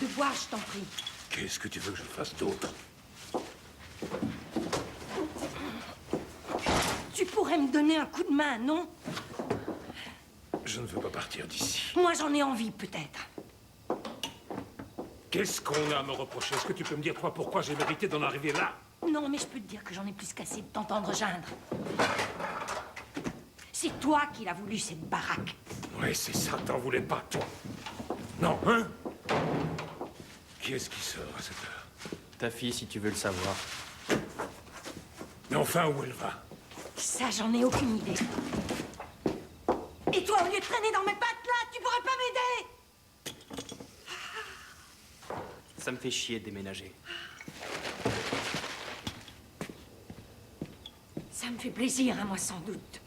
de boire, je t'en prie. Qu'est-ce que tu veux que je fasse d'autre? Tu pourrais me donner un coup de main, non? Je ne veux pas partir d'ici. Moi, j'en ai envie, peut-être. Qu'est-ce qu'on a à me reprocher? Est-ce que tu peux me dire, toi, pourquoi j'ai mérité d'en arriver là? Non, mais je peux te dire que j'en ai plus qu'assez de t'entendre geindre. C'est toi qui l'as voulu, cette baraque. Ouais, c'est ça, t'en voulais pas, toi. Non, hein? Qui est-ce qui sort à cette heure? Ta fille, si tu veux le savoir. Mais enfin, où elle va? Ça, j'en ai aucune idée. Et toi, au lieu de traîner dans mes pattes, là, tu pourrais pas m'aider? Ça me fait chier de déménager. Ça me fait plaisir, à moi, sans doute.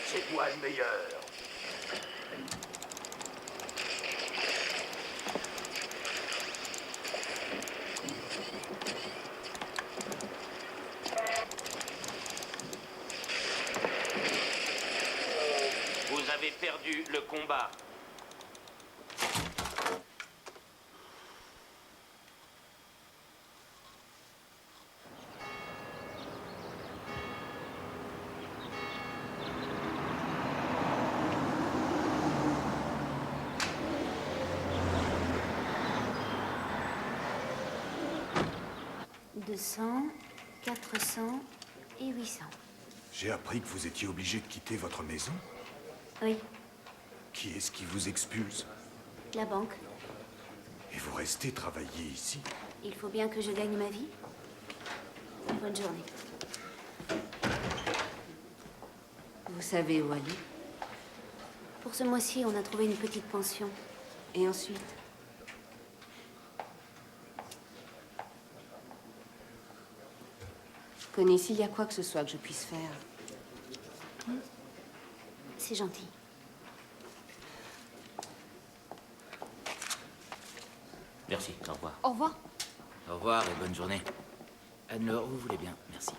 C'est moi le meilleur. Vous avez perdu le combat. « 200, 400 et 800. J'ai appris que vous étiez obligé de quitter votre maison. Oui, Qui est-ce qui vous expulse? la banque. Et vous restez travailler ici? Il faut bien que je gagne ma vie. Bonne journée. Vous savez où aller? Pour ce mois-ci, on a trouvé une petite pension. Et ensuite? Connie, s'il y a quoi que ce soit que je puisse faire. C'est gentil. Merci, au revoir. Au revoir. Au revoir et bonne journée. Anne-Laure, vous voulez bien, merci.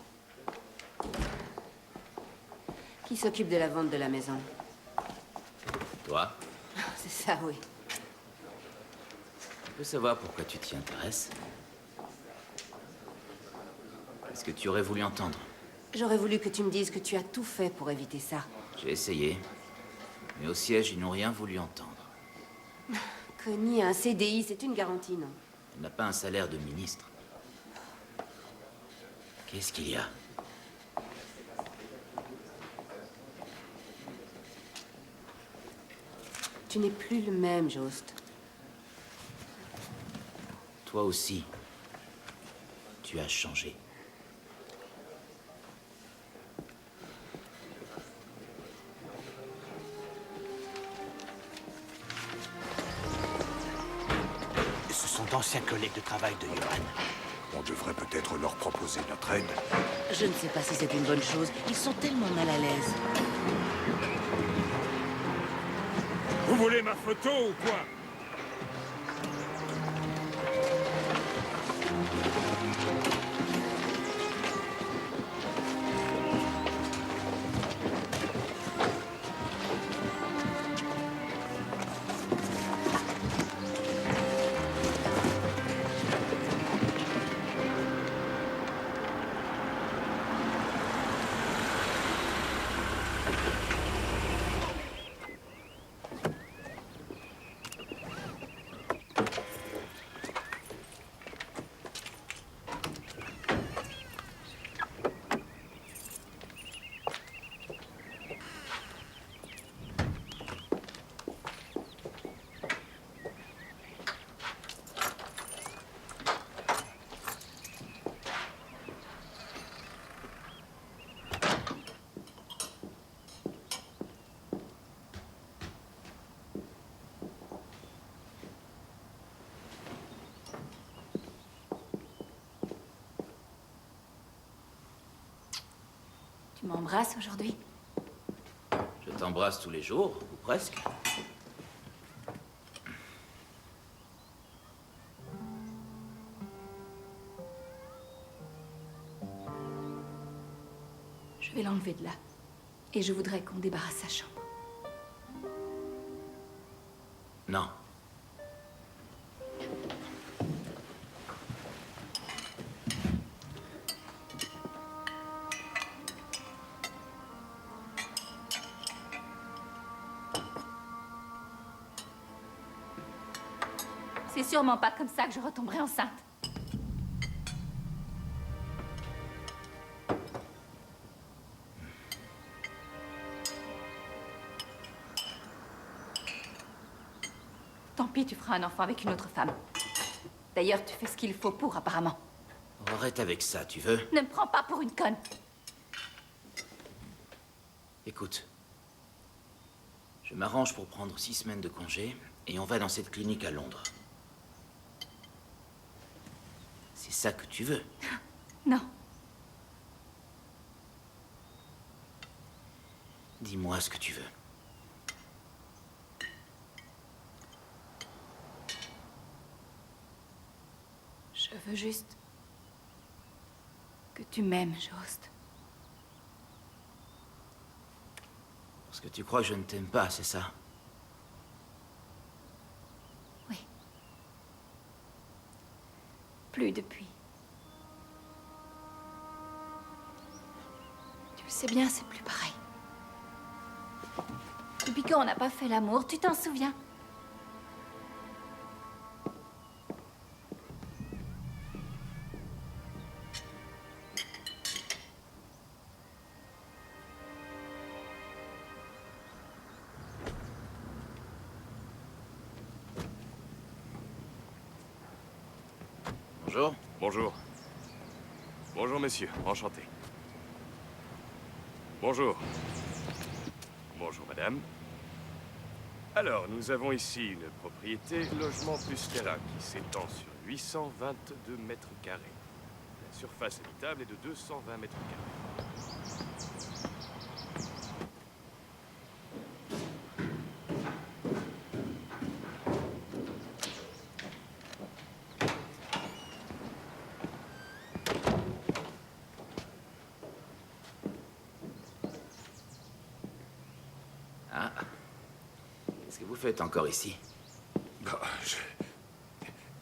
Qui s'occupe de la vente de la maison? Toi, C'est ça, oui. je peux savoir pourquoi tu t'y intéresses? Est-ce que tu aurais voulu entendre? J'aurais voulu que tu me dises que tu as tout fait pour éviter ça. J'ai essayé, mais au siège, ils n'ont rien voulu entendre. Connie, un CDI, c'est une garantie, non? Elle n'a pas un salaire de ministre. Qu'est-ce qu'il y a? Tu n'es plus le même, Jost. Toi aussi, tu as changé. Ce sont d'anciens collègues de travail de Johan. On devrait peut-être leur proposer notre aide. Je ne sais pas si c'est une bonne chose. Ils sont tellement mal à l'aise. Vous voulez ma photo ou quoi? m'embrasses aujourd'hui? Je t'embrasse tous les jours, ou presque. Je vais l'enlever de là. Et je voudrais qu'on débarrasse sa chambre. Non. C'est sûrement pas comme ça que je retomberai enceinte. Tant pis, tu feras un enfant avec une autre femme. D'ailleurs, tu fais ce qu'il faut pour, apparemment. Arrête avec ça, tu veux? Ne me prends pas pour une conne. Écoute. Je m'arrange pour prendre 6 semaines de congé et on va dans cette clinique à Londres. C'est ça que tu veux? Non. Dis-moi ce que tu veux. Je veux juste que tu m'aimes, Jost. Parce que tu crois que je ne t'aime pas, c'est ça? Oui. Plus depuis. Tu le sais bien, c'est plus pareil. Depuis quand on n'a pas fait l'amour, tu t'en souviens? Bonjour. Bonjour. Bonjour, messieurs. Enchanté. Bonjour. Bonjour, madame. Alors, nous avons ici une propriété logement plus terrain qui s'étend sur 822 mètres carrés. La surface habitable est de 220 mètres carrés. Ah. Qu'est-ce que vous faites encore ici? Bah,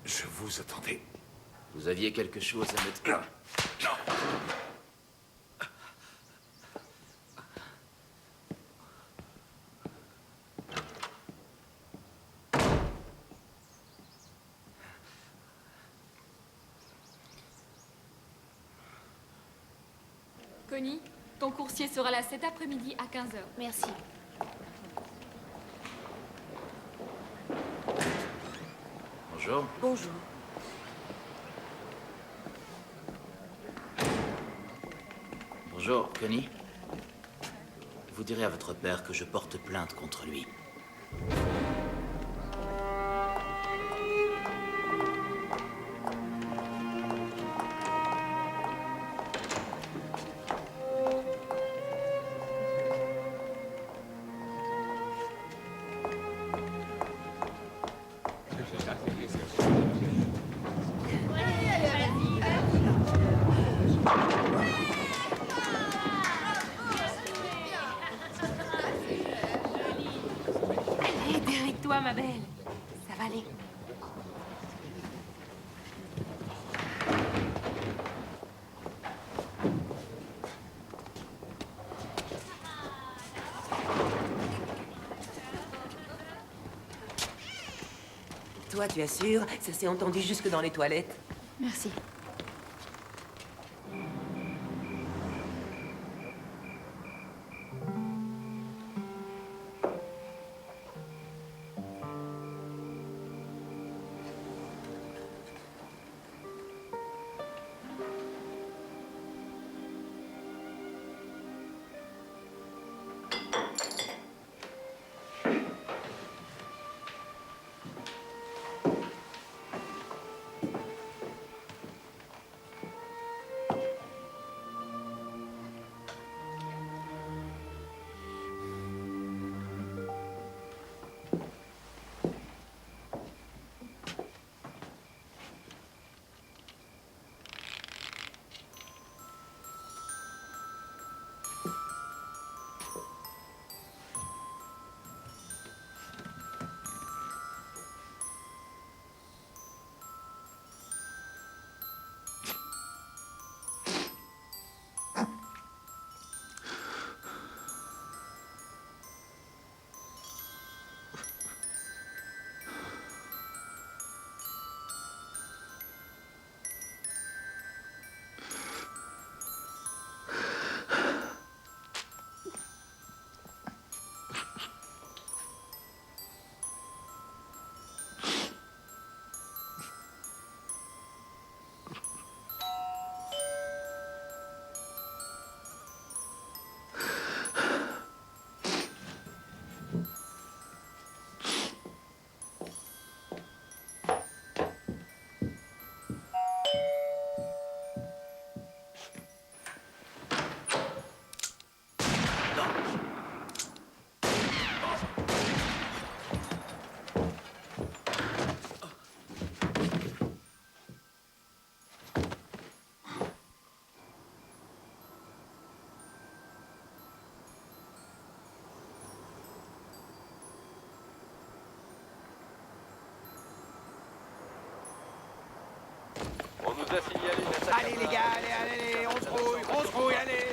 je vous attendais. Vous aviez quelque chose à me dire? Non. Connie, ton coursier sera là cet après-midi à 15h. Merci. Bonjour. Bonjour. Bonjour, Connie. Vous direz à votre père que je porte plainte contre lui. Allez, derrière toi, ma belle. Ça va aller. Toi, tu assures, ça s'est entendu jusque dans les toilettes. Merci. Allez les gars, allez, on se rouille, allez.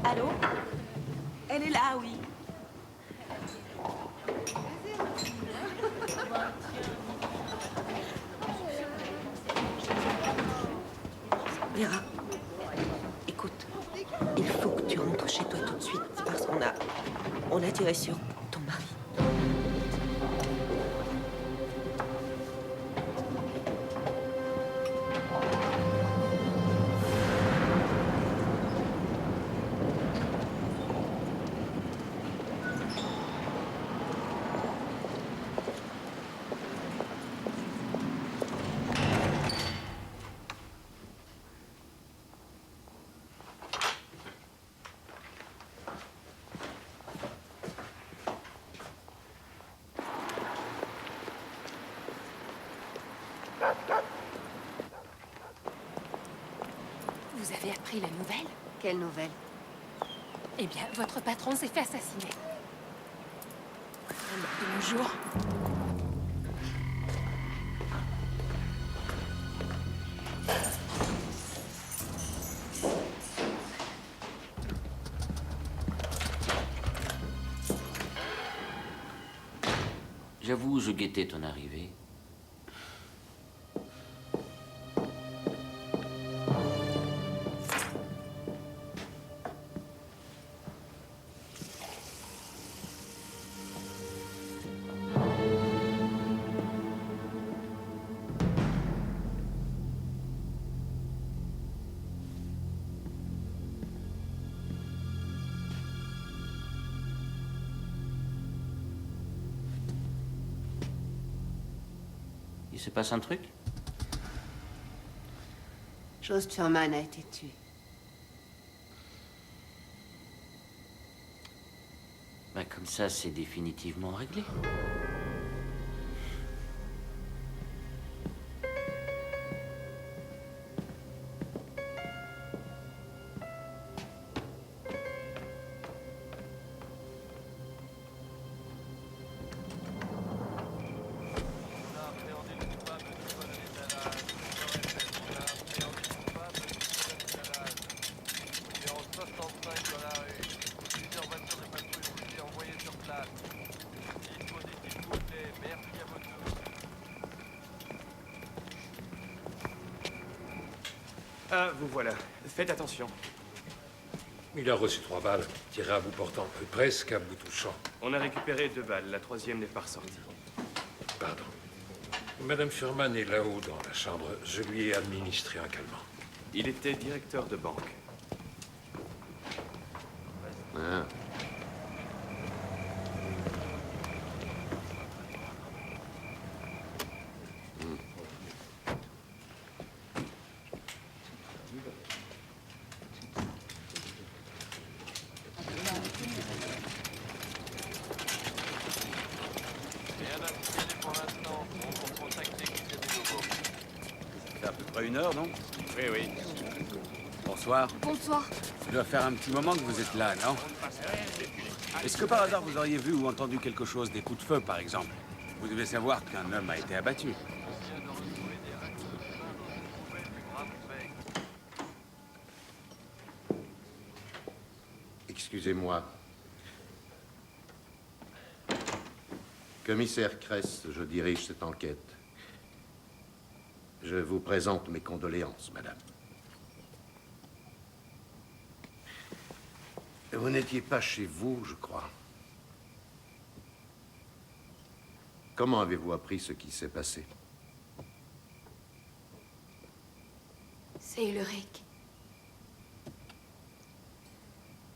Allô? Elle est là, oui. Vera, écoute, il faut que tu rentres chez toi tout de suite parce qu'on a tiré sur ton mari. Vous avez appris la nouvelle? Quelle nouvelle? Eh bien, votre patron s'est fait assassiner. Un mort de nos jours. J'avoue, je guettais ton arrivée. Il se passe un truc? Jost Thurman a été tué. Bah, comme ça, c'est définitivement réglé. Ah, vous voilà. Faites attention. Il a reçu 3 balles, tiré à bout portant, presque à bout touchant. On a récupéré 2 balles. La 3e n'est pas ressortie. Pardon. Madame Sherman est là-haut dans la chambre. Je lui ai administré un calmant. Il était directeur de banque. Ah. C'est à peu près 1 heure, non? Oui, oui. Bonsoir. Bonsoir. Ça doit faire un petit moment que vous êtes là, non? Est-ce que par hasard vous auriez vu ou entendu quelque chose, des coups de feu par exemple? Vous devez savoir qu'un homme a été abattu. Excusez-moi. Commissaire Kress, je dirige cette enquête. Je vous présente mes condoléances, madame. Vous n'étiez pas chez vous, je crois. Comment avez-vous appris ce qui s'est passé? C'est Ulrich.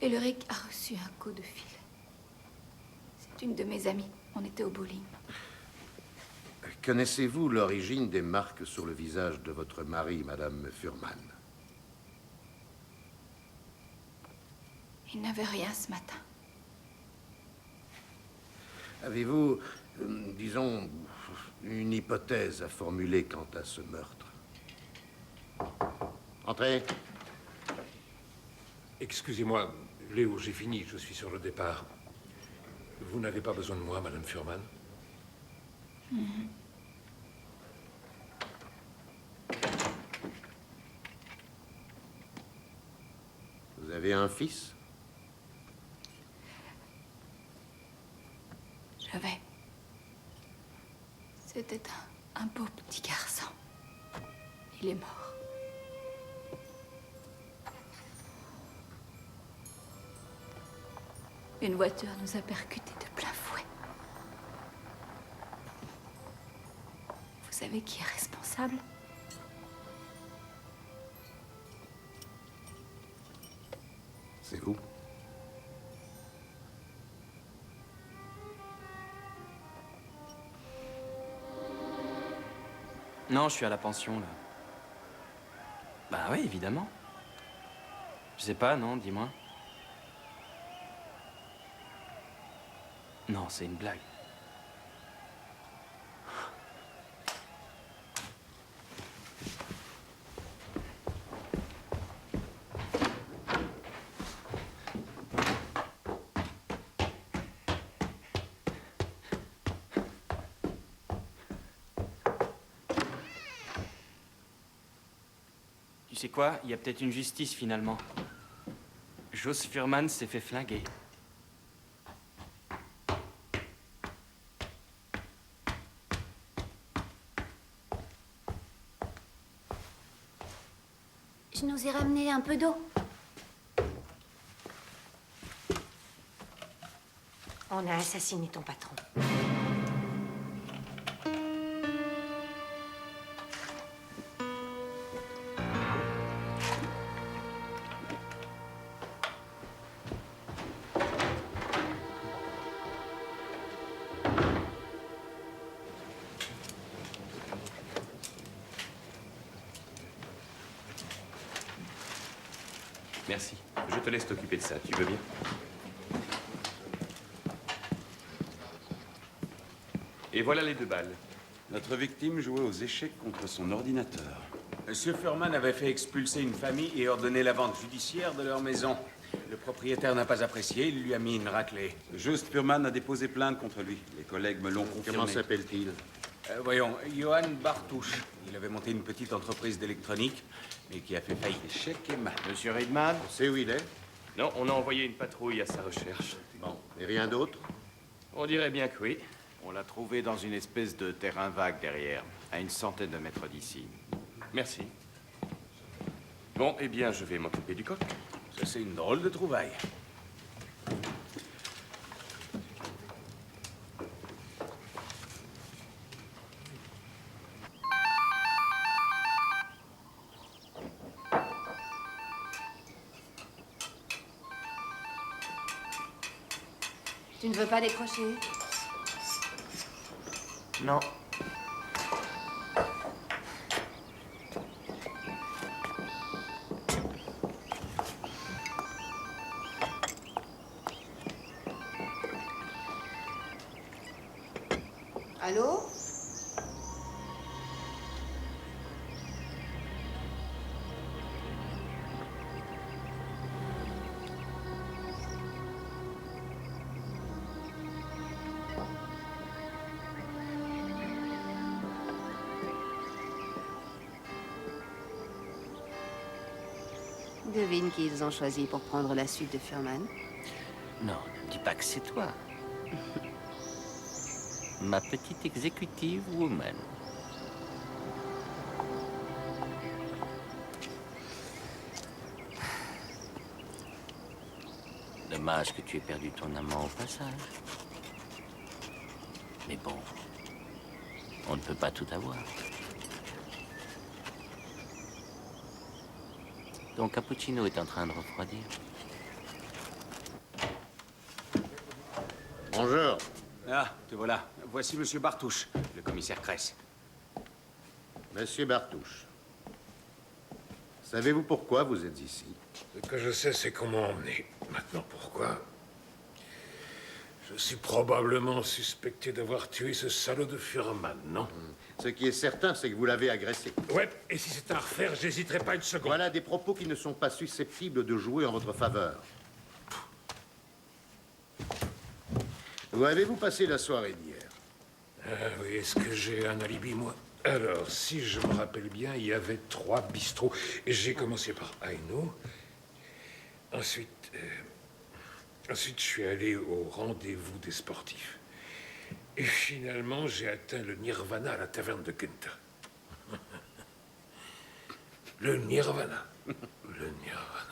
Ulrich a reçu un coup de fil. une de mes amies. On était au bowling. Connaissez-vous l'origine des marques sur le visage de votre mari, Madame Furman? Il n'avait rien ce matin. Avez-vous, disons, une hypothèse à formuler quant à ce meurtre? Entrez. Excusez-moi, Léo, j'ai fini, je suis sur le départ. Vous n'avez pas besoin de moi, Madame Furman? Vous avez un fils? J'avais. C'était un beau petit garçon. Il est mort. Une voiture nous a percutés de plein fouet. Vous savez qui est responsable? C'est vous? Non, je suis à la pension, là. Bah oui, évidemment. Je sais pas, non, dis-moi. Non, c'est une blague. Tu sais quoi? Il y a peut-être une justice, finalement. Jos Furman s'est fait flinguer. Je nous ai ramené un peu d'eau. On a assassiné ton patron. Merci. Je te laisse t'occuper de ça, tu veux bien? Et voilà les 2 balles. Notre victime jouait aux échecs contre son ordinateur. Monsieur Furman avait fait expulser une famille et ordonné la vente judiciaire de leur maison. Le propriétaire n'a pas apprécié, il lui a mis une raclée. Just Furman a déposé plainte contre lui. Les collègues me l'ont confirmé. Comment s'appelle-t-il? Voyons, Johan Bartouche. Il avait monté une petite entreprise d'électronique, mais qui a fait faillite. Échec et mat. Monsieur Reedman, on sait où il est? Non, on a envoyé une patrouille à sa recherche. Bon, et rien d'autre? On dirait bien que oui. On l'a trouvé dans une espèce de terrain vague derrière, à une centaine de mètres d'ici. Merci. Bon, eh bien, je vais m'occuper du coq. Ça, c'est une drôle de trouvaille. Tu ne veux pas décrocher? Non. Allô? Devine qui ils ont choisi pour prendre la suite de Furman. Non, ne me dis pas que c'est toi. Ma petite exécutive woman. Dommage que tu aies perdu ton amant au passage. Mais bon, on ne peut pas tout avoir. Ton cappuccino est en train de refroidir. Bonjour. Ah, te voilà. Voici Monsieur Bartouche, le commissaire Kress. Monsieur Bartouche, savez-vous pourquoi vous êtes ici? Ce que je sais, c'est qu'on m'a emmené. Maintenant, pourquoi? Je suis probablement suspecté d'avoir tué ce salaud de Furman, non? Ce qui est certain, c'est que vous l'avez agressé. Ouais, et si c'est à refaire, j'hésiterai pas une seconde. Voilà des propos qui ne sont pas susceptibles de jouer en votre faveur. Où avez-vous passé la soirée d'hier? Ah oui, est-ce que j'ai un alibi, moi? Alors, si je me rappelle bien, il y avait 3 bistrots. Et j'ai commencé par Aino. Ensuite, je suis allé au rendez-vous des sportifs. Et finalement, j'ai atteint le Nirvana à la taverne de Kenta. Le Nirvana. Le Nirvana.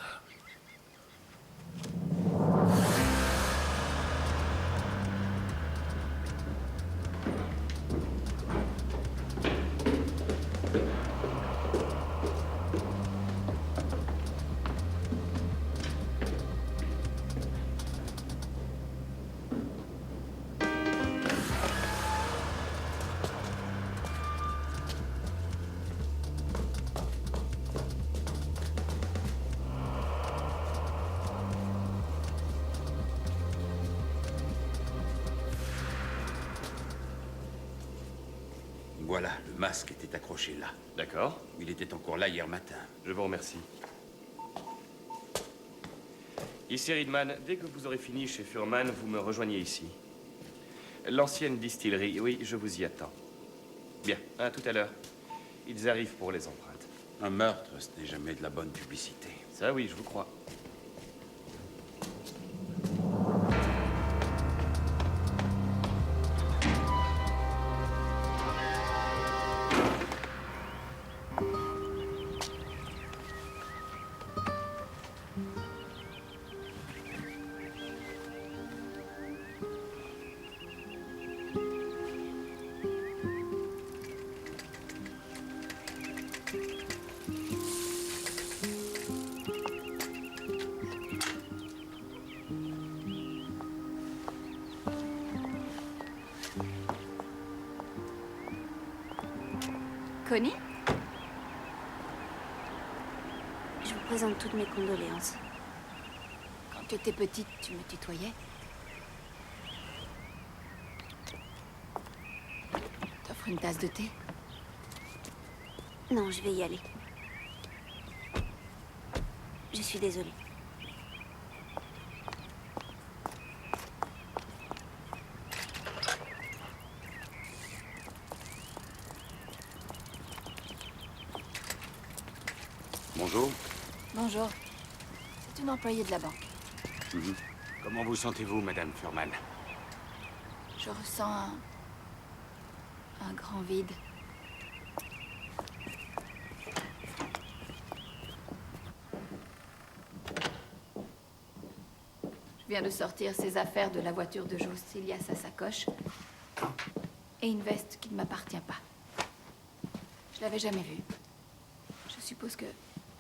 Voilà, le masque était accroché là. D'accord. Il était encore là hier matin. Je vous remercie. Ici Riedman, dès que vous aurez fini chez Furman, vous me rejoignez ici. L'ancienne distillerie, oui, je vous y attends. Bien, à tout à l'heure. Ils arrivent pour les empreintes. Un meurtre, ce n'est jamais de la bonne publicité. Ça oui, je vous crois. Connie? Je vous présente toutes mes condoléances. Quand tu étais petite, tu me tutoyais. T'offres une tasse de thé? Non, je vais y aller. Je suis désolée. Bonjour. Bonjour. C'est une employée de la banque. Comment vous sentez-vous, Madame Furman? Je ressens un grand vide. Je viens de sortir ses affaires de la voiture de Joe Celia, sa sacoche, et une veste qui ne m'appartient pas. Je l'avais jamais vue. Je suppose que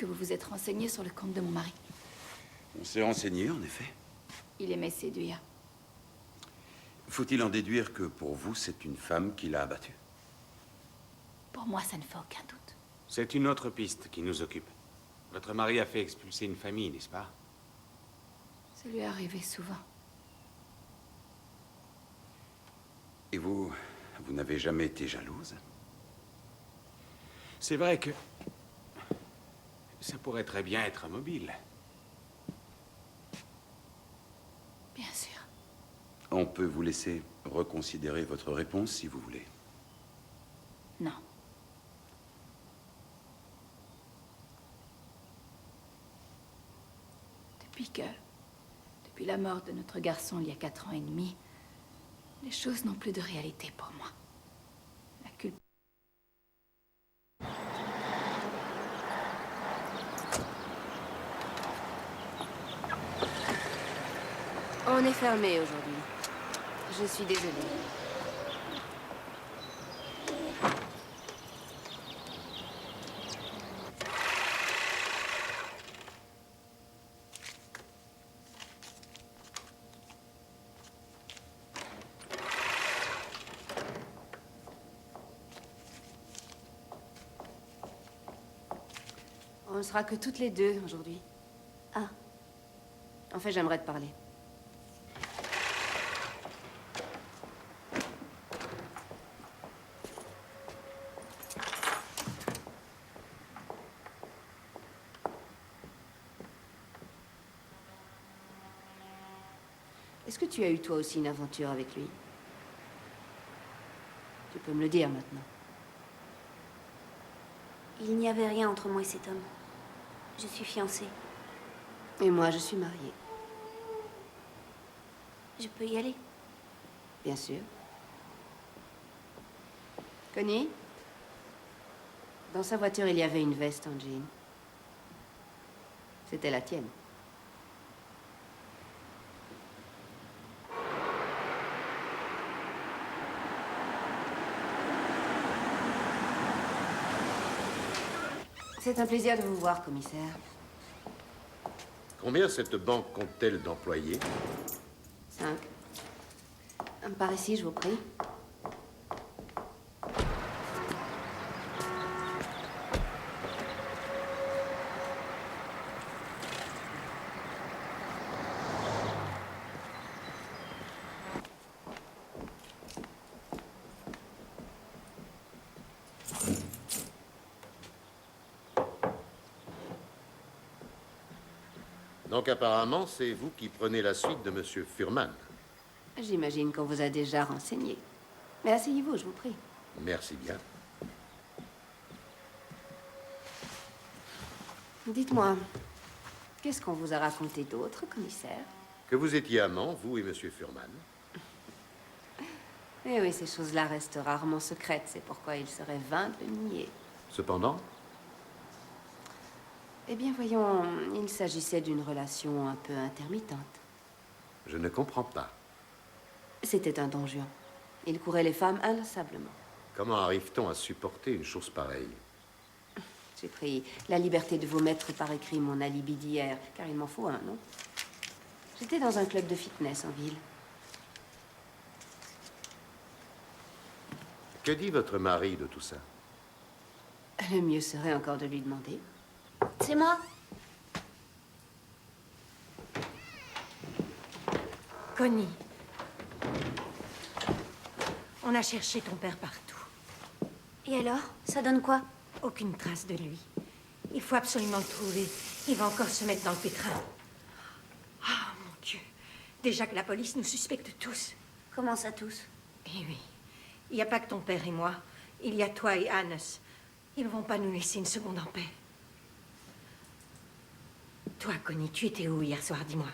vous vous êtes renseigné sur le compte de mon mari. On s'est renseigné, en effet. Il aimait séduire. Faut-il en déduire que pour vous, c'est une femme qui l'a abattu? Pour moi, ça ne fait aucun doute. C'est une autre piste qui nous occupe. Votre mari a fait expulser une famille, n'est-ce pas? Ça lui est arrivé souvent. Et vous n'avez jamais été jalouse? C'est vrai que ça pourrait très bien être immobile. Bien sûr. On peut vous laisser reconsidérer votre réponse si vous voulez. Non. Depuis la mort de notre garçon il y a 4 ans et demi, les choses n'ont plus de réalité pour moi. La culpe. On est fermé aujourd'hui. Je suis désolée. ne sera que toutes les deux aujourd'hui. Ah. En fait, j'aimerais te parler. Est-ce que tu as eu toi aussi une aventure avec lui? Tu peux me le dire maintenant. Il n'y avait rien entre moi et cet homme. Je suis fiancée. Et moi, je suis mariée. Je peux y aller? Bien sûr. Connie? Dans sa voiture, il y avait une veste en jean. C'était la tienne. C'est un plaisir de vous voir, commissaire. Combien cette banque compte-t-elle d'employés? 5. Par ici, je vous prie. Donc apparemment, c'est vous qui prenez la suite de Monsieur Furman. J'imagine qu'on vous a déjà renseigné. Mais asseyez-vous, je vous prie. Merci bien. Dites-moi, qu'est-ce qu'on vous a raconté d'autre, commissaire? Que vous étiez amant, vous et Monsieur Furman. Eh oui, ces choses-là restent rarement secrètes. C'est pourquoi il serait vain de le nier. Cependant, eh bien, voyons, il s'agissait d'une relation un peu intermittente. je ne comprends pas. C'était un don Juan. Il courait les femmes inlassablement. Comment arrive-t-on à supporter une chose pareille? J'ai pris la liberté de vous mettre par écrit mon alibi d'hier, car il m'en faut un, non? J'étais dans un club de fitness en ville. Que dit votre mari de tout ça? Le mieux serait encore de lui demander. C'est moi. Connie. On a cherché ton père partout. Et alors? Ça donne quoi? Aucune trace de lui. Il faut absolument le trouver. Il va encore se mettre dans le pétrin. Ah, mon Dieu. Déjà que la police nous suspecte tous. Comment ça, tous? Eh oui. Il n'y a pas que ton père et moi. Il y a toi et Hannes. Ils ne vont pas nous laisser une seconde en paix. Toi, Connie, tu étais où hier soir, dis-moi?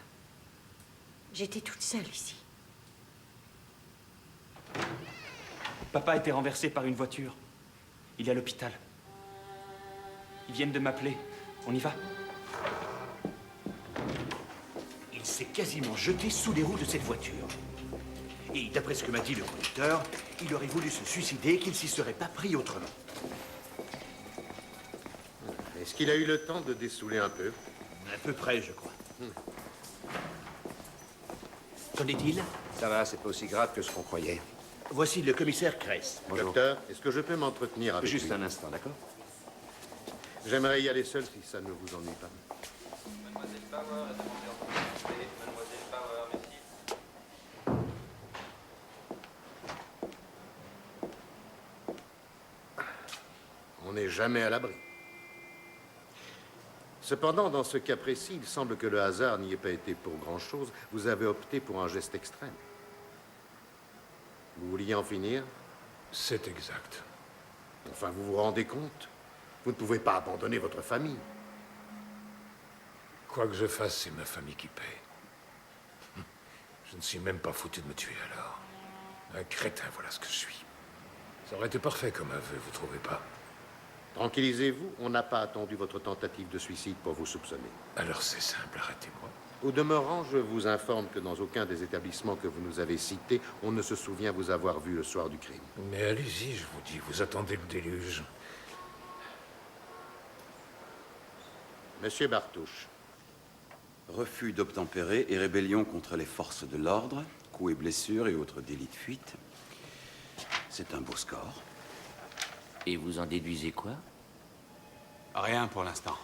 J'étais toute seule ici. Papa a été renversé par une voiture. Il est à l'hôpital. Ils viennent de m'appeler. On y va? Il s'est quasiment jeté sous les roues de cette voiture. Et d'après ce que m'a dit le conducteur, il aurait voulu se suicider, qu'il s'y serait pas pris autrement. Est-ce qu'il a eu le temps de dessouler un peu? À peu près, je crois. Qu'en est-il? Ça va, c'est pas aussi grave que ce qu'on croyait. Voici le commissaire Kress. Bonjour. Docteur, est-ce que je peux m'entretenir avec Juste lui? un instant, d'accord? J'aimerais y aller seul si ça ne vous ennuie pas. Mademoiselle Bauer, la demandeur de Mademoiselle Bauer, merci. On n'est jamais à l'abri. Cependant, dans ce cas précis, il semble que le hasard n'y ait pas été pour grand-chose. Vous avez opté pour un geste extrême. Vous vouliez en finir? C'est exact. Enfin, vous vous rendez compte? Vous ne pouvez pas abandonner votre famille. Quoi que je fasse, c'est ma famille qui paie. Je ne suis même pas foutu de me tuer alors. Un crétin, voilà ce que je suis. Ça aurait été parfait comme aveu, vous trouvez pas? Tranquillisez-vous, on n'a pas attendu votre tentative de suicide pour vous soupçonner. Alors c'est simple, arrêtez-moi. Au demeurant, je vous informe que dans aucun des établissements que vous nous avez cités, on ne se souvient vous avoir vu le soir du crime. Mais allez-y, je vous dis, vous attendez le déluge. Monsieur Bartouche. Refus d'obtempérer et rébellion contre les forces de l'ordre, coups et blessures et autres délits de fuite. C'est un beau score. Et vous en déduisez quoi? Rien pour l'instant.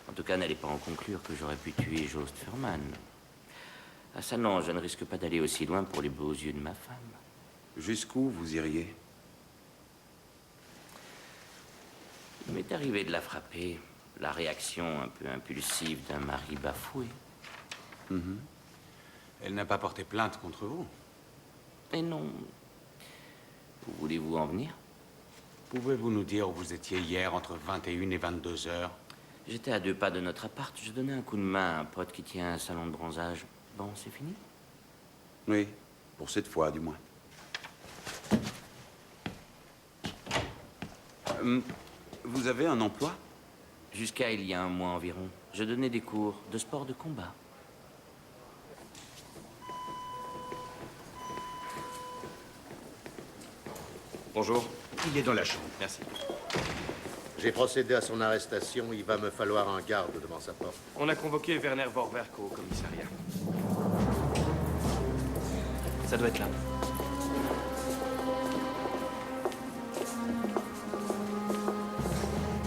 En tout cas, n'allez pas en conclure que j'aurais pu tuer Jost Furman. Ah ça non, je ne risque pas d'aller aussi loin pour les beaux yeux de ma femme. Jusqu'où vous iriez? Il m'est arrivé de la frapper. La réaction un peu impulsive d'un mari bafoué. Mhm. Elle n'a pas porté plainte contre vous? Et non. Où voulez-vous en venir? Pouvez-vous nous dire où vous étiez hier entre 21 et 22 heures? J'étais à 2 pas de notre appart. Je donnais un coup de main à un pote qui tient un salon de bronzage. Bon, c'est fini? Oui, pour cette fois, du moins. Vous avez un emploi? Jusqu'à il y a un mois environ, je donnais des cours de sport de combat. Bonjour. Il est dans la chambre. Merci. J'ai procédé à son arrestation. Il va me falloir un garde devant sa porte. On a convoqué Werner Vorwerk au commissariat. Ça doit être là.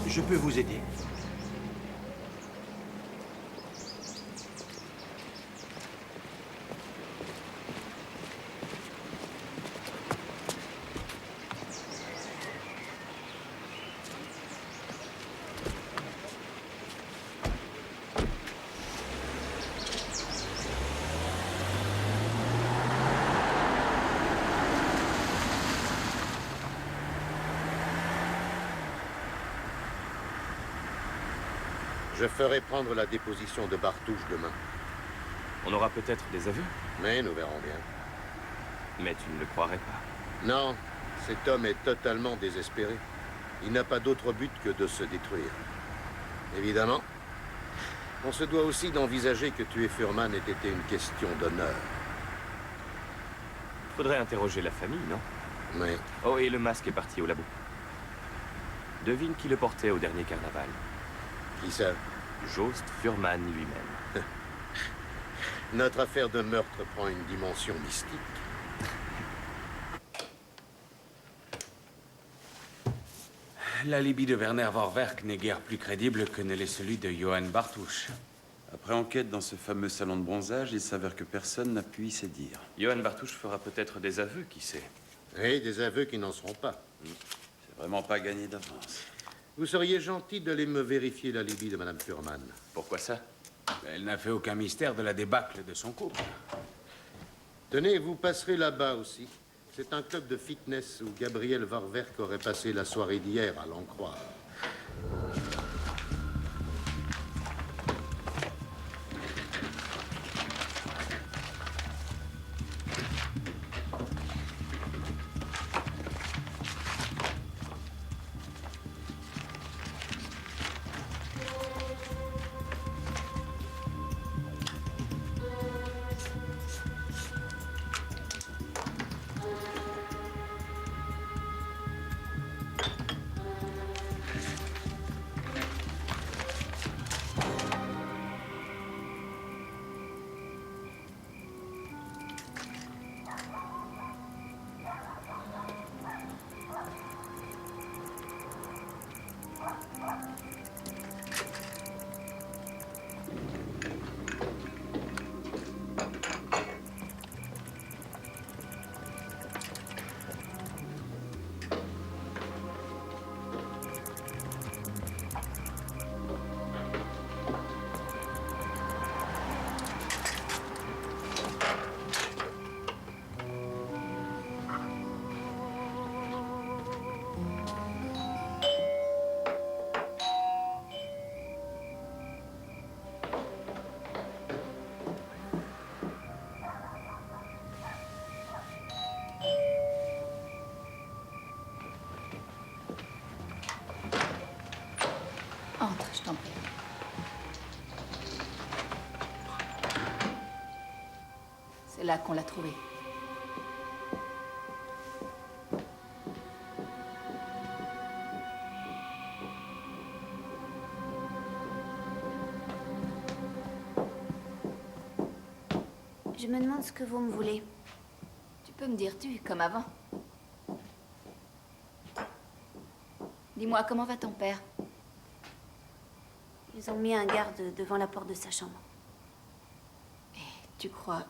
Je peux vous aider. Je ferai prendre la déposition de Bartouche demain. On aura peut-être des aveux, Mais nous verrons bien. mais tu ne le croirais pas. Non, cet homme est totalement désespéré. Il n'a pas d'autre but que de se détruire. Évidemment, on se doit aussi d'envisager que tuer Furman ait été une question d'honneur. Faudrait interroger la famille, non? Mais Oh, et le masque est parti au labo. Devine qui le portait au dernier carnaval. qui ça? Jost Furman lui-même. Notre affaire de meurtre prend une dimension mystique. L'alibi de Werner Vorwerk n'est guère plus crédible que ne l'est celui de Johann Bartouche. Après enquête dans ce fameux salon de bronzage, il s'avère que personne n'a pu y séduire. Johann Bartouche fera peut-être des aveux, qui sait? Et des aveux qui n'en seront pas. C'est vraiment pas gagné d'avance. Vous seriez gentil d'aller me vérifier l'alibi de Madame Furman. Pourquoi ça? Elle n'a fait aucun mystère de la débâcle de son couple. Tenez, vous passerez là-bas aussi. C'est un club de fitness où Gabriel Vorwerk aurait passé la soirée d'hier, à l'en croire. Entre, je t'en prie. C'est là qu'on l'a trouvé. Je me demande ce que vous me voulez. Tu peux me dire tu, comme avant. Dis-moi, comment va ton père? Ils ont mis un garde devant la porte de sa chambre. Et tu crois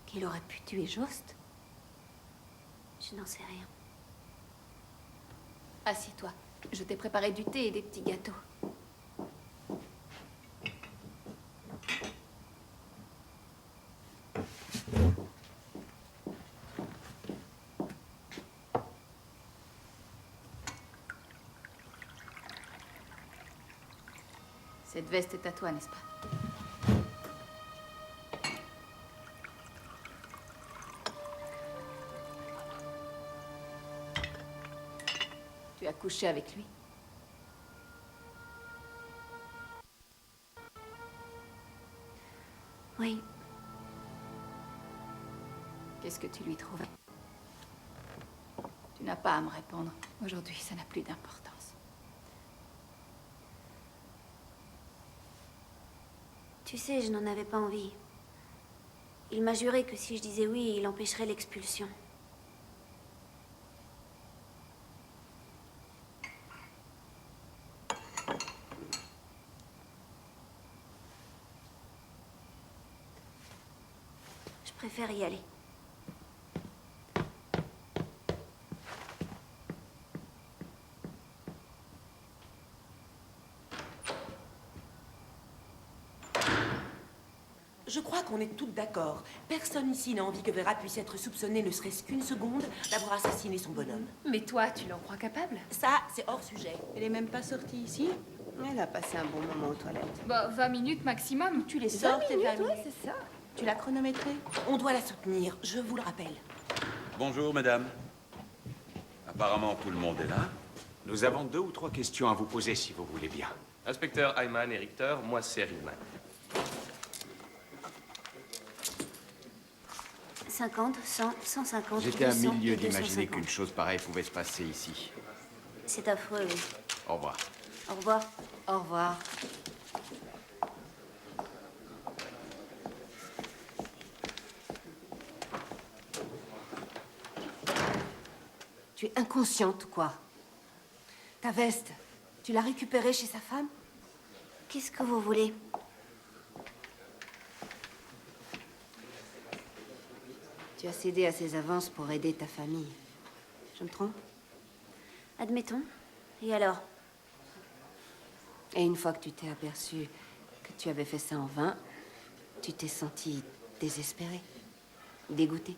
qu'il aurait pu tuer Jost? Je n'en sais rien. Assieds-toi. Je t'ai préparé du thé et des petits gâteaux. Cette veste est à toi, n'est-ce pas? Tu as couché avec lui? Oui. Qu'est-ce que tu lui trouvais? Tu n'as pas à me répondre. Aujourd'hui, ça n'a plus d'importance. Tu sais, je n'en avais pas envie. Il m'a juré que si je disais oui, il empêcherait l'expulsion. Je préfère y aller. Je crois qu'on est toutes d'accord. Personne ici n'a envie que Vera puisse être soupçonnée ne serait-ce qu'une seconde d'avoir assassiné son bonhomme. Mais toi, tu l'en crois capable? Ça, c'est hors sujet. Elle est même pas sortie ici. Elle a passé un bon moment aux toilettes. Bah, 20 minutes maximum. Tu les sors, tes 20 minutes. Ouais, c'est ça. Tu l'as chronométré? On doit la soutenir, je vous le rappelle. Bonjour, mesdames. Apparemment, tout le monde est là. Nous avons 2 ou 3 questions à vous poser, si vous voulez bien. Inspecteur Ayman et Richter, moi c'est Rillman. 50, 100, 150, J'étais à 200 milieu et d'imaginer 250. qu'une chose pareille pouvait se passer ici. C'est affreux, oui. Au revoir. Au revoir. Au revoir. Tu es inconsciente, quoi. Ta veste, tu l'as récupérée chez sa femme? Qu'est-ce que vous voulez? Tu as cédé à ses avances pour aider ta famille. Je me trompe? Admettons. Et alors? Et une fois que tu t'es aperçu que tu avais fait ça en vain, tu t'es senti désespéré, dégoûté.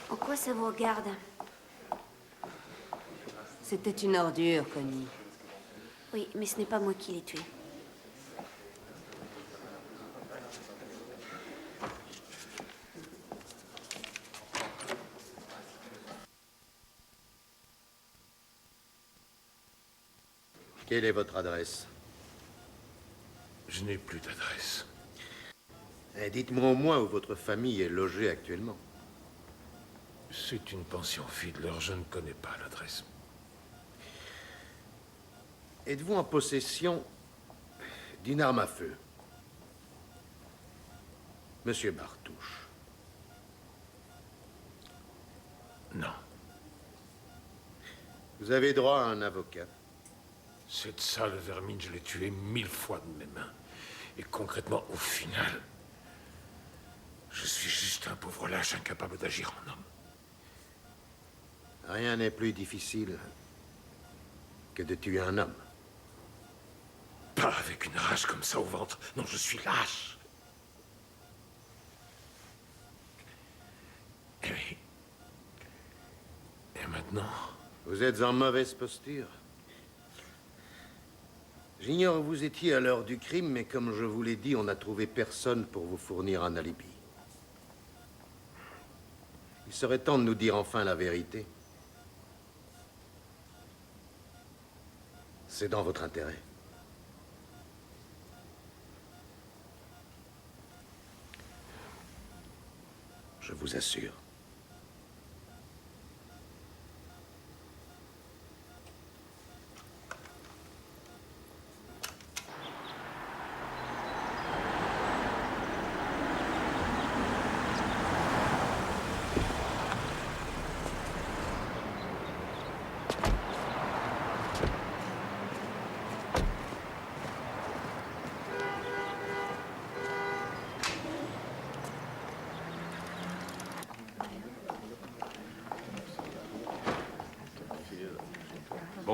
En quoi ça vous regarde? C'était une ordure, Connie. Oui, mais ce n'est pas moi qui l'ai tué. Quelle est votre adresse? Je n'ai plus d'adresse. Dites-moi au moins où votre famille est logée actuellement. C'est une pension Fiedler, je ne connais pas l'adresse. Êtes-vous en possession d'une arme à feu? Monsieur Bartouche. Non. Vous avez droit à un avocat. Cette sale vermine, je l'ai tuée 1000 fois de mes mains. Et concrètement, au final, je suis juste un pauvre lâche incapable d'agir en homme. Rien n'est plus difficile que de tuer un homme. Pas avec une rage comme ça au ventre. Non, je suis lâche. Et oui. Et maintenant? Vous êtes en mauvaise posture. J'ignore où vous étiez à l'heure du crime, mais comme je vous l'ai dit, on n'a trouvé personne pour vous fournir un alibi. Il serait temps de nous dire enfin la vérité. C'est dans votre intérêt. Je vous assure.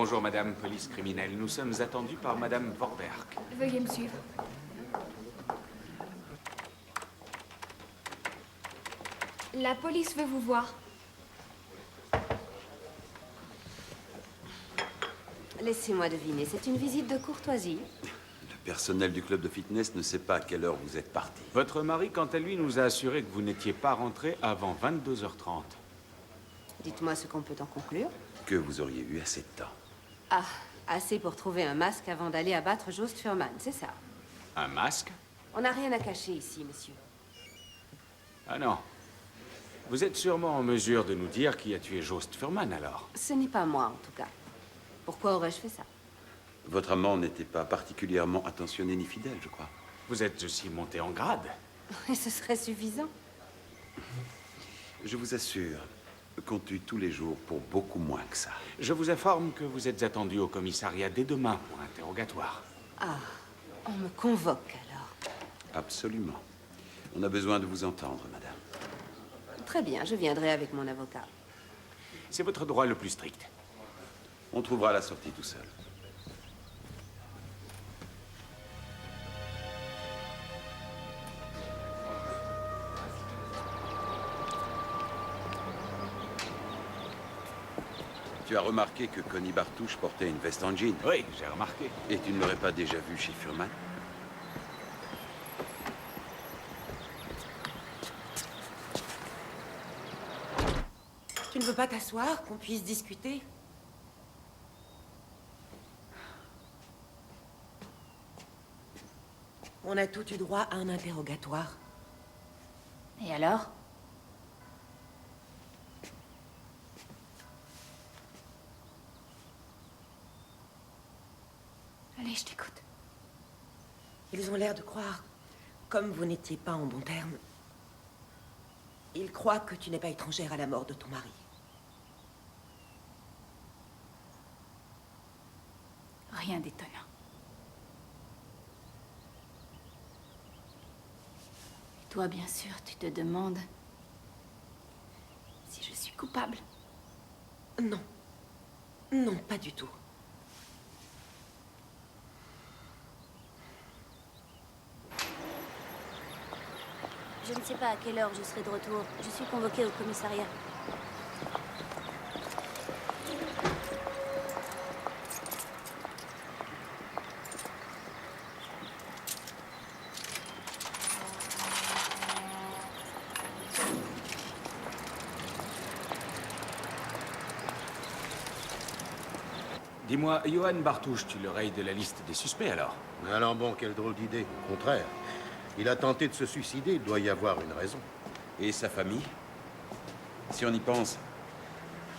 Bonjour, madame, police criminelle. Nous sommes attendus par madame Vorwerk. Veuillez me suivre. La police veut vous voir. Laissez-moi deviner, c'est une visite de courtoisie. Le personnel du club de fitness ne sait pas à quelle heure vous êtes parti. Votre mari, quant à lui, nous a assuré que vous n'étiez pas rentré avant 22h30. Dites-moi ce qu'on peut en conclure. Que vous auriez eu assez de temps. Ah, assez pour trouver un masque avant d'aller abattre Jost Furman, c'est ça. Un masque? On n'a rien à cacher ici, monsieur. Ah non. Vous êtes sûrement en mesure de nous dire qui a tué Jost Furman, alors? Ce n'est pas moi, en tout cas. Pourquoi aurais-je fait ça? Votre amant n'était pas particulièrement attentionné ni fidèle, je crois. Vous êtes aussi monté en grade. Et ce serait suffisant. Je vous assure qu'on tue tous les jours pour beaucoup moins que ça. Je vous informe que vous êtes attendu au commissariat dès demain pour interrogatoire. Ah, on me convoque alors. Absolument. On a besoin de vous entendre, madame. Très bien, je viendrai avec mon avocat. C'est votre droit le plus strict. On trouvera la sortie tout seul. Tu as remarqué que Connie Bartouche portait une veste en jean? Oui, j'ai remarqué. Et tu ne l'aurais pas déjà vue chez Furman? Tu ne veux pas t'asseoir, qu'on puisse discuter? On a tous eu droit à un interrogatoire. Et alors? Allez, je t'écoute. Ils ont l'air de croire, comme vous n'étiez pas en bon terme, ils croient que tu n'es pas étrangère à la mort de ton mari. Rien d'étonnant. Et toi, bien sûr, tu te demandes si je suis coupable. Non. Non, pas du tout. Je ne sais pas à quelle heure je serai de retour. Je suis convoquée au commissariat. Dis-moi, Johan Bartouche, tu le rayes de la liste des suspects, alors? Alors bon, quelle drôle d'idée. Au contraire. Il a tenté de se suicider, il doit y avoir une raison. Et sa famille? Si on y pense,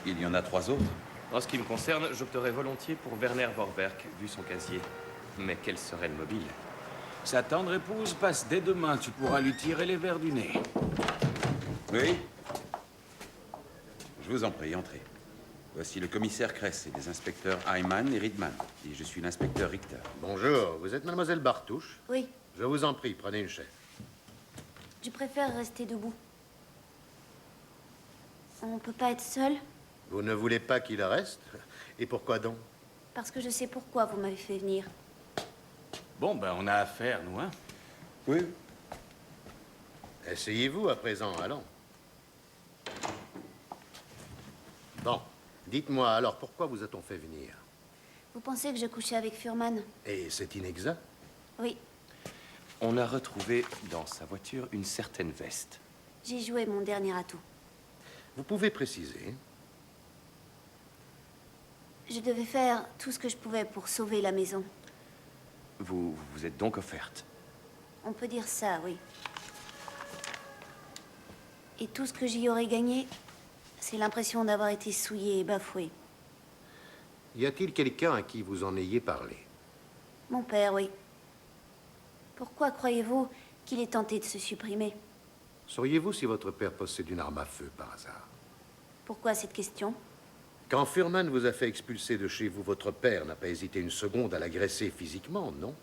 il y en a 3 autres. En ce qui me concerne, j'opterais volontiers pour Werner Vorwerk, vu son casier. Mais quel serait le mobile? Sa tendre épouse passe dès demain. Tu pourras lui tirer les vers du nez. Oui? Je vous en prie, entrez. Voici le commissaire Kress et les inspecteurs Hyman et Riedman. Et je suis l'inspecteur Richter. Bonjour, vous êtes mademoiselle Bartouche? Oui, Je vous en prie, prenez une chaise. je préfère rester debout. On peut pas être seul, Vous ne voulez pas qu'il reste? Et pourquoi donc? parce que je sais pourquoi vous m'avez fait venir. Bon, ben, on a affaire, nous, hein? Oui. Essayez-vous à présent, allons. Bon, dites-moi alors, pourquoi vous a-t-on fait venir? Vous pensez que je couchais avec Furman? Et c'est inexact. Oui, On a retrouvé dans sa voiture une certaine veste. j'ai joué mon dernier atout. Vous pouvez préciser? Je devais faire tout ce que je pouvais pour sauver la maison. Vous vous êtes donc offerte. On peut dire ça, oui. Et tout ce que j'y aurais gagné, c'est l'impression d'avoir été souillé et bafoué. Y a-t-il quelqu'un à qui vous en ayez parlé? Mon père, oui. Pourquoi croyez-vous qu'il est tenté de se supprimer? Sauriez-vous si votre père possède une arme à feu, par hasard? Pourquoi cette question? Quand Furman vous a fait expulser de chez vous, votre père n'a pas hésité une seconde à l'agresser physiquement, non?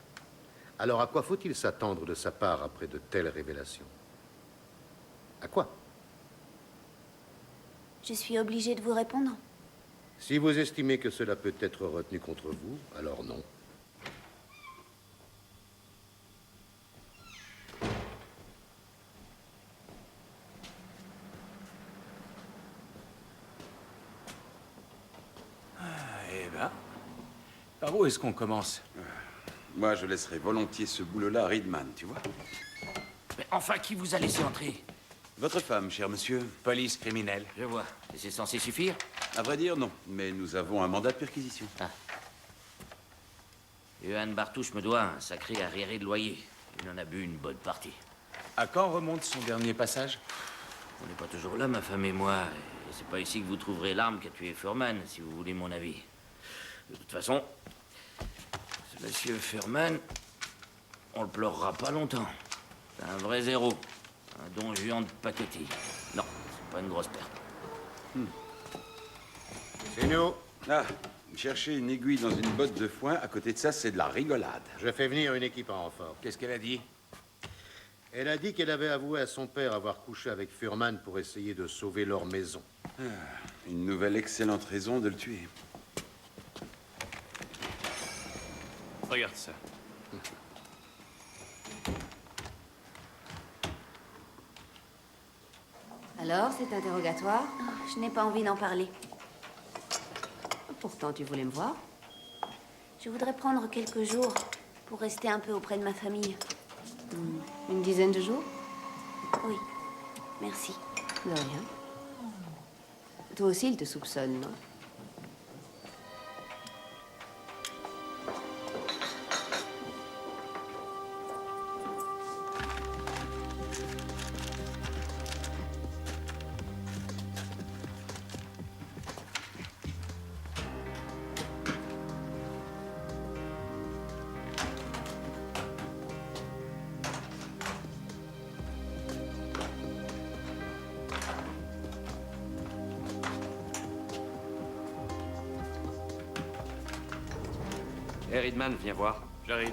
Alors à quoi faut-il s'attendre de sa part après de telles révélations? À quoi? Je suis obligée de vous répondre. Si vous estimez que cela peut être retenu contre vous, alors non. Eh ben, par où est-ce qu'on commence? Moi, je laisserai volontiers ce boulot-là à Reedman, tu vois. Mais enfin, qui vous a laissé entrer? Votre femme, cher monsieur. Police criminelle. Je vois. Et c'est censé suffire? À vrai dire, non. Mais nous avons un mandat de perquisition. Ah. Johan Bartouche me doit un sacré arriéré de loyer. Il en a bu une bonne partie. À quand remonte son dernier passage? On n'est pas toujours là, ma femme et moi. Et c'est pas ici que vous trouverez l'arme qui a tué Furman, si vous voulez mon avis. De toute façon, ce monsieur Furman, on le pleurera pas longtemps. C'est un vrai zéro. Un don Juan de pacotille. Non, c'est pas une grosse perte. C'est nous. Ah, chercher une aiguille dans une botte de foin, à côté de ça, c'est de la rigolade. Je fais venir une équipe en renfort. Qu'est-ce qu'elle a dit? Elle a dit qu'elle avait avoué à son père avoir couché avec Furman pour essayer de sauver leur maison. Ah, une nouvelle excellente raison de le tuer. Regarde ça. Alors, cet interrogatoire? Je n'ai pas envie d'en parler. Pourtant, tu voulais me voir. Je voudrais prendre quelques jours pour rester un peu auprès de ma famille. Une dizaine de jours? Oui, merci. De rien. Toi aussi, il te soupçonne, non? Hey, Reedman, viens voir. J'arrive.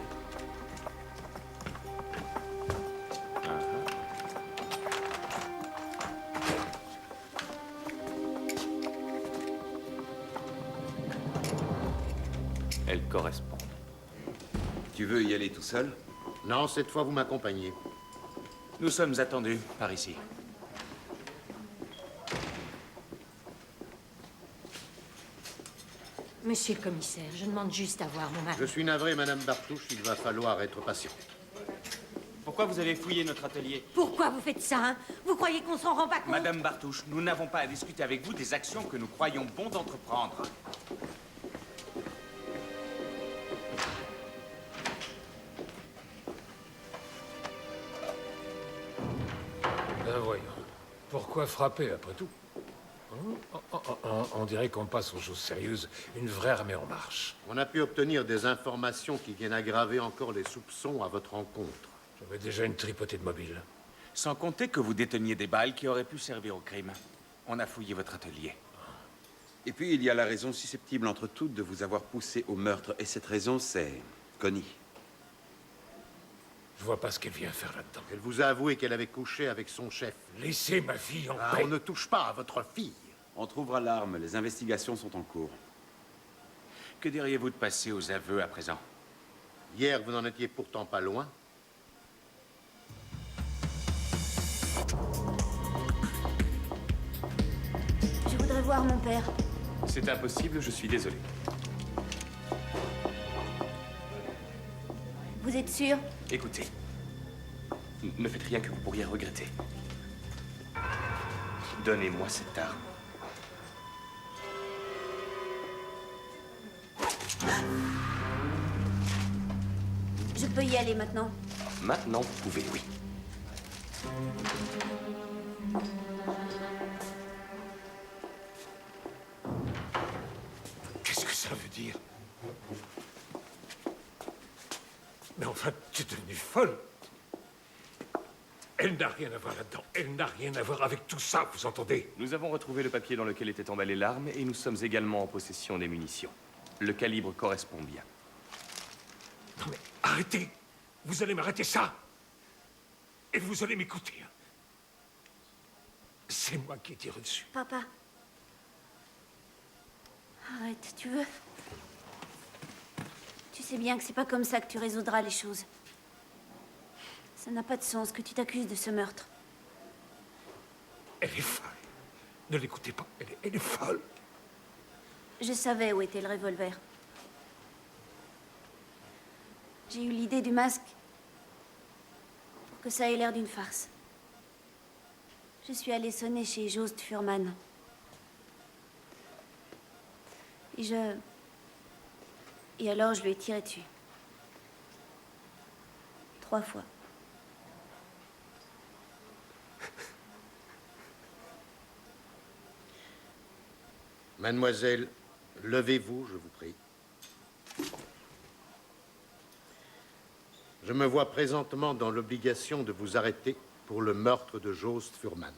Elle correspond. Tu veux y aller tout seul? Non, cette fois, vous m'accompagnez. Nous sommes attendus par ici. Monsieur le commissaire, je demande juste à voir mon mari. Je suis navré, Madame Bartouche, il va falloir être patient. Pourquoi vous avez fouillé notre atelier? Pourquoi vous faites ça, hein? Vous croyez qu'on s'en rend pas compte? Madame Bartouche, nous n'avons pas à discuter avec vous des actions que nous croyons bon d'entreprendre. Ben voyons. Pourquoi frapper, après tout? On dirait qu'on passe aux choses sérieuses. Une vraie armée en marche. On a pu obtenir des informations qui viennent aggraver encore les soupçons à votre rencontre. J'avais déjà une tripotée de mobiles. Sans compter que vous déteniez des balles qui auraient pu servir au crime. On a fouillé votre atelier. Et puis, il y a la raison susceptible entre toutes de vous avoir poussé au meurtre. Et cette raison, c'est Connie. Je vois pas ce qu'elle vient faire là-dedans. Elle vous a avoué qu'elle avait couché avec son chef. Laissez ma fille en paix. On ne touche pas à votre fille. On trouvera l'arme. Les investigations sont en cours. Que diriez-vous de passer aux aveux à présent? Hier, vous n'en étiez pourtant pas loin. Je voudrais voir mon père. C'est impossible, je suis désolé. Vous êtes sûr? Écoutez, ne faites rien que vous pourriez regretter. Donnez-moi cette arme. Je peux y aller maintenant. Maintenant, vous pouvez, oui. Qu'est-ce que ça veut dire? Mais enfin, tu es devenue folle. Elle n'a rien à voir là-dedans. Elle n'a rien à voir avec tout ça, vous entendez? Nous avons retrouvé le papier dans lequel était emballée l'arme et nous sommes également en possession des munitions. Le calibre correspond bien. Non mais arrêtez! Vous allez m'arrêter ça! Et vous allez m'écouter. C'est moi qui ai tiré dessus. Papa. Arrête, tu veux? Tu sais bien que c'est pas comme ça que tu résoudras les choses. Ça n'a pas de sens que tu t'accuses de ce meurtre. Elle est folle. Ne l'écoutez pas, elle est folle. Je savais où était le revolver. J'ai eu l'idée du masque pour que ça ait l'air d'une farce. Je suis allée sonner chez Jost Furman. Et alors je lui ai tiré dessus. 3 fois. Mademoiselle, levez-vous, je vous prie. Je me vois présentement dans l'obligation de vous arrêter pour le meurtre de Jost Furman.